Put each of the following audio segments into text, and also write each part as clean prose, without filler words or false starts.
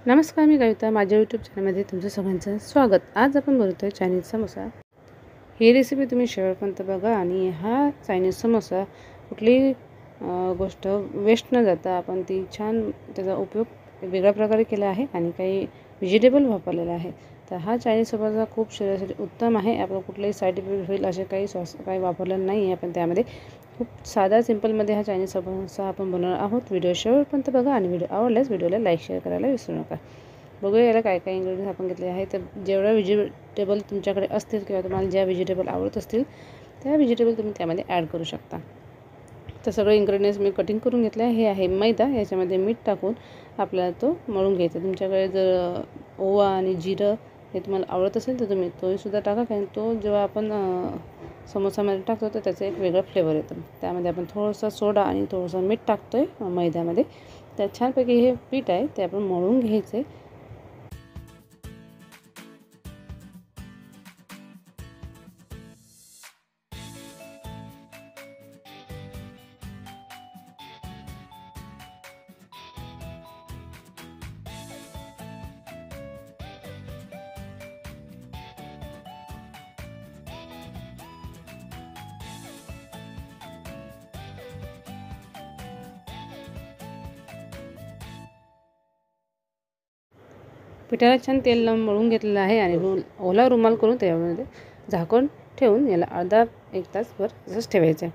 नमस्कार, मी कविता. माझ्या यूट्यूब चॅनलमध्ये तुमचं सगळ्यांचं स्वागत. आज आपण बनवतो आहे चायनीज समोसा. ही रेसिपी तुम्ही शेवटपर्यंत बघा आणि हा चायनीज समोसा कुठलीही गोष्ट वेस्ट न जाता आपण ती छान त्याचा उपयोग वेगळ्या प्रकारे केला आहे आणि काही व्हेजिटेबल वापरलेला आहे. तर हा चायनीज समोसा खूप शरीरासाठी उत्तम आहे. आपण कुठलेही साईड इफेक्ट होईल असे काही सॉस काही वापरलेलं नाही आहे. आपण त्यामध्ये खूप साधा सिंपलमध्ये हा चायनीज समोसा आपण बनवणार आहोत. व्हिडिओ शेवटपर्यंत बघा आणि व्हिडिओ आवडल्यास व्हिडिओला लाईक शेअर करायला विसरू नका. बघूया याला काय काय इन्ग्रेडियंट्स आपण घेतले आहे. तर जेवढा व्हेजिटेबल तुमच्याकडे असतील किंवा तुम्हाला ज्या व्हेजिटेबल आवडत असतील त्या व्हेजिटेबल तुम्ही त्यामध्ये ॲड करू शकता. तर सगळे इन्ग्रेडियंट्स मी कटिंग करून घेतले आहे. हे आहे मैदा. याच्यामध्ये मीठ टाकून आपल्याला तो मळून घ्यायचा. तुमच्याकडे जर ओवा आणि जिरं हे तुम्हाला आवडत असेल तर तुम्ही तोहीसुद्धा टाका, कारण तो जेव्हा आपण समोसामध्ये टाकतो तर त्याचा एक वेगळा फ्लेवर येतो. त्यामध्ये आपण थोडंसं सोडा आणि थोडंसं मीठ टाकतो आहे मैद्यामध्ये. तर छानपैकी हे पीठ आहे ते आपण मळून घ्यायचं आहे. पिठाला छान तेल लावून मळून घेतलेलं आहे आणि ओला रुमाल करून त्यामध्ये झाकून ठेवून याला अर्धा एक तासभर तसंच ठेवायचं आहे.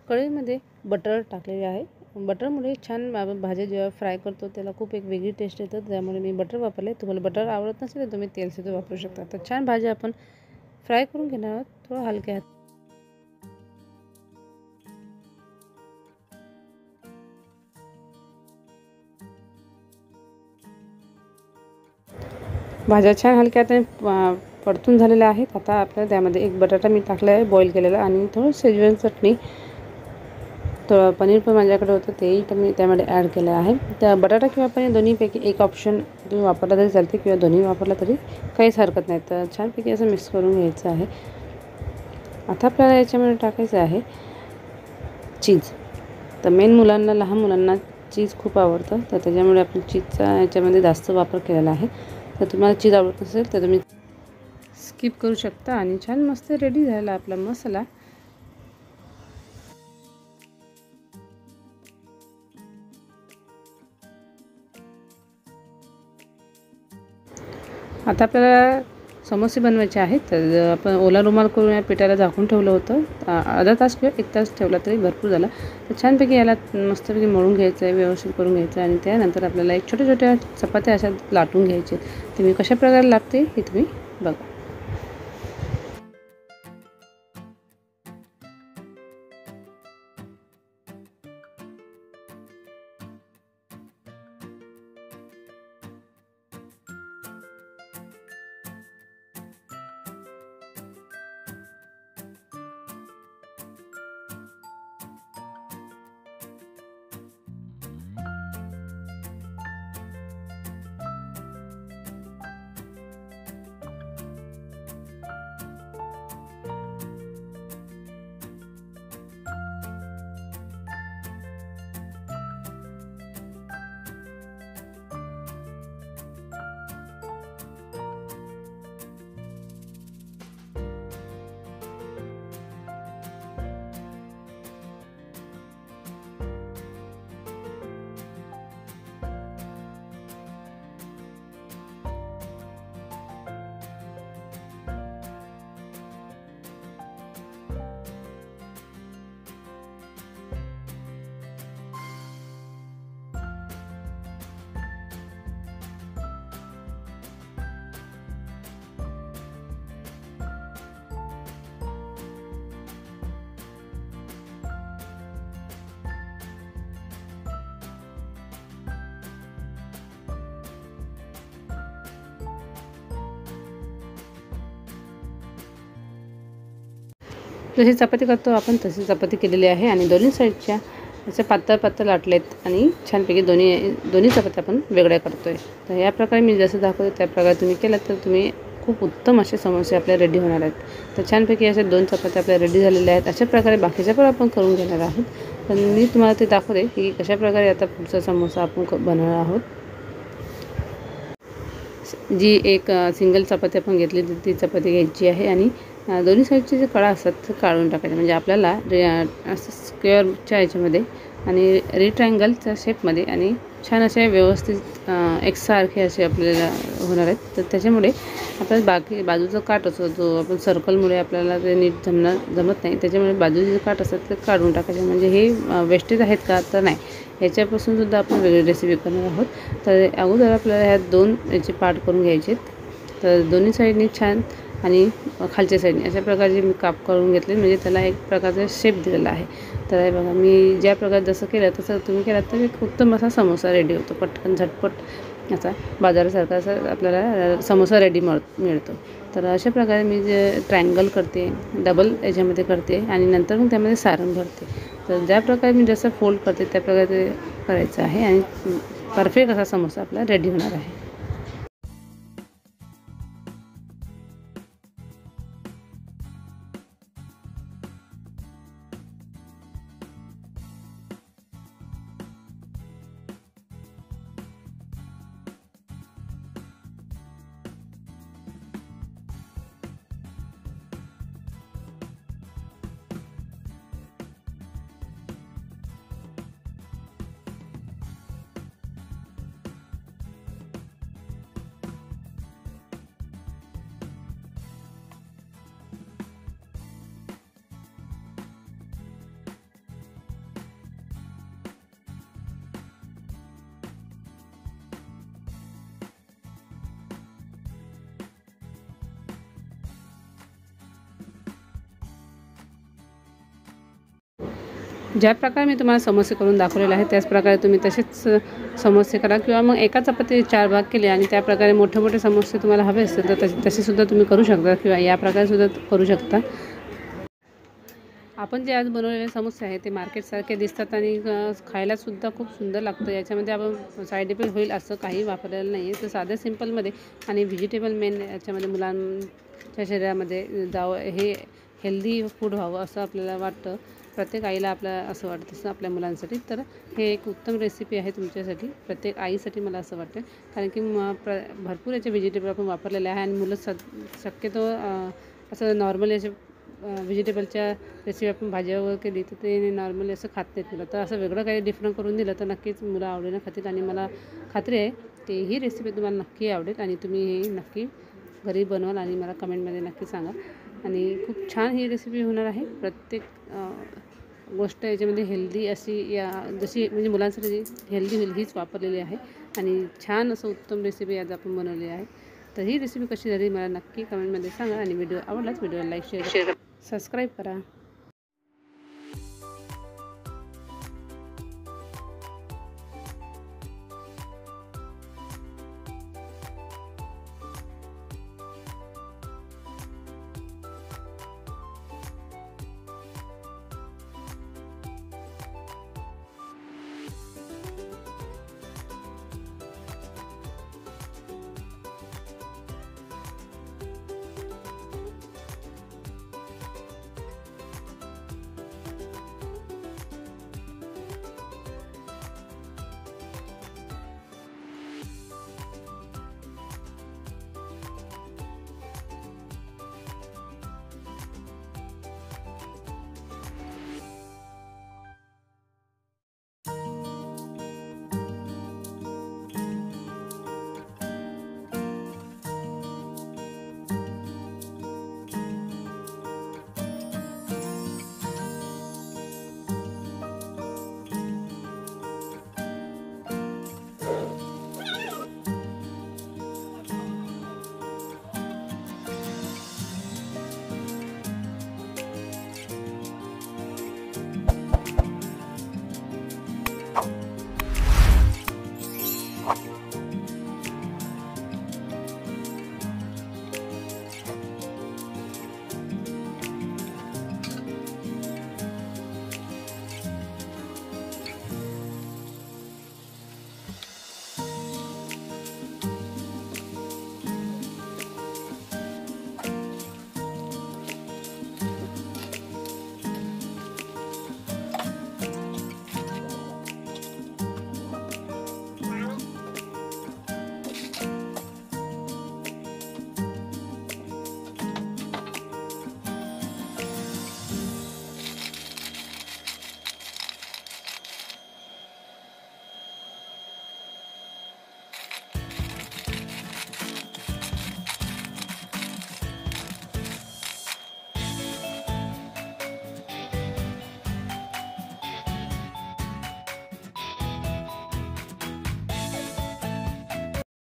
कढईमध्ये बटर टाकलेले आहे. बटरमुळे छान आपण भाज्या जेव्हा फ्राय करतो त्याला खूप एक वेगळी टेस्ट येतं. त्यामुळे मी बटर वापरले. तुम्हाला बटर आवडत नसेल तर तुम्ही तेलसुद्धा वापरू शकता. तर छान भाज्या आपण फ्राय करून घेणार आहोत थोडं हलक्या हात. भाज्या छान हलक्या हाताने परतून झालेल्या आहेत. आता आपल्याला त्यामध्ये एक बटाटा मी टाकला आहे बॉईल केलेला आणि थोडं शेजवान चटणी, थोडं पनीर पण माझ्याकडे होतं तेही मी त्यामध्ये ॲड केलं आहे. त्या बटाटा किंवा पनीर दोन्हीपैकी एक ऑप्शन तुम्ही वापरला तरी चालते किंवा दोन्ही वापरला तरी काहीच हरकत नाही. तर छानपैकी असं मिक्स करून घ्यायचं आहे. आता आपल्याला याच्यामध्ये टाकायचं आहे चीज. तर मेन मुलांना, लहान मुलांना चीज खूप आवडतं, तर त्याच्यामुळे आपण चीजचा याच्यामध्ये जास्त वापर केलेला आहे. तर तुम्हाला चीज आवडत असेल तर तुम्ही स्किप करू शकता. आणि छान मस्त रेडी झाला आपला मसाला. आता आपल्याला समोसे बनवायचे आहेत. तर आपण ओला रुमाल करून या पिठाला झाकून ठेवलं होतं. अर्धा तास किंवा एक तास ठेवला तरी भरपूर झाला. तर छानपैकी याला मस्तपैकी मळून घ्यायचं आहे, व्यवस्थित करून घ्यायचं आहे आणि त्यानंतर आपल्याला एक छोट्या छोट्या चपात्या अशा लाटून घ्यायचे. ते मी कशा प्रकारे लाटते हे तुम्ही बघा. जशी चपाती करतो आपण तशी चपाती केलेली आहे आणि दोन्ही साईडच्या असे पातळ पातळ लाटलेत आणि छानपैकी दोन्ही चपात्या आपण वेगळ्या करतो आहे. तर या प्रकारे मी जसं दाखवते त्या प्रकारे तुम्ही केलं तर तुम्ही खूप उत्तम असे समोसे आपले रेडी होणार आहेत. तर छानपैकी असे 2 चपात्या आपल्या रेडी झालेल्या आहेत. अशा प्रकारे बाकीच्या पण आपण करून घेणार आहोत. तर मी तुम्हाला ते दाखवते की कशा प्रकारे आता पुढचा समोसा आपण बनवणार आहोत. जी एक सिंगल चपाती आपण घेतली ती चपाती घ्यायची आहे आणि दोन्ही साईडचे जे कळा असतात ते काढून टाकायचे. म्हणजे आपल्याला असं स्क्वेअरच्या ह्याच्यामध्ये आणि रेक्टँगलच्या शेपमध्ये आणि छान असे व्यवस्थित एकसारखे असे आपल्याला होणार आहेत. तर त्याच्यामुळे आपल्याला बाजूचा काठ असतो जो आपण सर्कलमुळे आपल्याला ते नीट जमत नाही, त्याच्यामुळे बाजूचे जे काठ असतात ते काढून टाकायचे. म्हणजे हे वेस्टेज आहेत का, तर नाही, ह्याच्यापासून सुद्धा आपण वेगळी रेसिपी करणार आहोत. तर अगोदर आपल्याला ह्या 2 याचे पार्ट करून घ्यायचे आहेत. तर दोन्ही साईडनी छान आणि खालच्या साईडने अशा प्रकारचे मी काप करून घेतले, म्हणजे त्याला एक प्रकारचा शेप दिलेला आहे. तर हे बघा, मी ज्या प्रकारे जसं केलं तसं तुम्ही केलात तर एक उत्तम असा समोसा रेडी होतो. पटकन झटपट असा बाजारासारखा असा आपल्याला समोसा रेडी मिळतो. तर अशा प्रकारे मी जे ट्रायंगल करते, डबल याच्यामध्ये करते आणि नंतर मग त्यामध्ये सारण भरते. तर ज्या प्रकारे मी जसं फोल्ड करते त्या प्रकारे ते करायचं आहे आणि परफेक्ट असा समोसा आपला रेडी होणार आहे. ज्या प्रकारे मी तुम्हाला समोसे करून दाखवलेले आहे त्याच प्रकारे तुम्ही तसेच समोसे करा, किंवा मग एका चपातीचे 4 भाग केले आणि त्या प्रकारे मोठे मोठे समोसे तुम्हाला हवे असतील तर तसे सुद्धा तुम्ही करू शकता, किंवा या प्रकारे सुद्धा करू शकता. आपण जे आज बनवलेले समोसे आहेत ते मार्केटसारखे दिसतात आणि खायलासुद्धा खूप सुंदर लागतं. याच्यामध्ये आपण साईड इफेक्ट होईल असं काही वापरलेलं नाही आहे. तर साध्या सिंपलमध्ये आणि व्हेजिटेबल मेन याच्यामध्ये मुलांच्या शरीरामध्ये जावं, हे हेल्दी फूड व्हावं असं आपल्याला वाटतं. प्रत्येक आईला आपल्याला असं वाटतं, तसं आपल्या मुलांसाठी. तर हे एक उत्तम रेसिपी आहे तुमच्यासाठी, प्रत्येक आईसाठी मला असं वाटतं. कारण की भरपूर याचे व्हेजिटेबल आपण वापरलेले आहे आणि मुलं शक्यतो असं नॉर्मल याचे व्हेजिटेबलच्या रेसिपी आपण भाज्या वगैरे केली तर ते नॉर्मली असं खात नाहीत मुलं. तर असं वेगळं काही डिफरंट करून दिलं तर नक्कीच मुलं आवडीनं खातील आणि मला खात्री आहे की ही रेसिपी तुम्हाला नक्की आवडेल आणि तुम्ही ही नक्की घरी बनवाल आणि मला कमेंटमध्ये नक्की सांगा. आणि खूप छान ही रेसिपी होणार आहे. प्रत्येक गोष्ट याच्यामध्ये हेल्दी अशी जशी म्हणजे मुलांसाठी जी हेल्दी होईल हीच वापरलेली आहे आणि छान असं उत्तम रेसिपी आज आपण बनवली आहे. तर ही रेसिपी कशी झाली मला नक्की कमेंटमध्ये सांगा आणि व्हिडिओ आवडलाच व्हिडिओला लाईक शेअर सबस्क्राईब करा.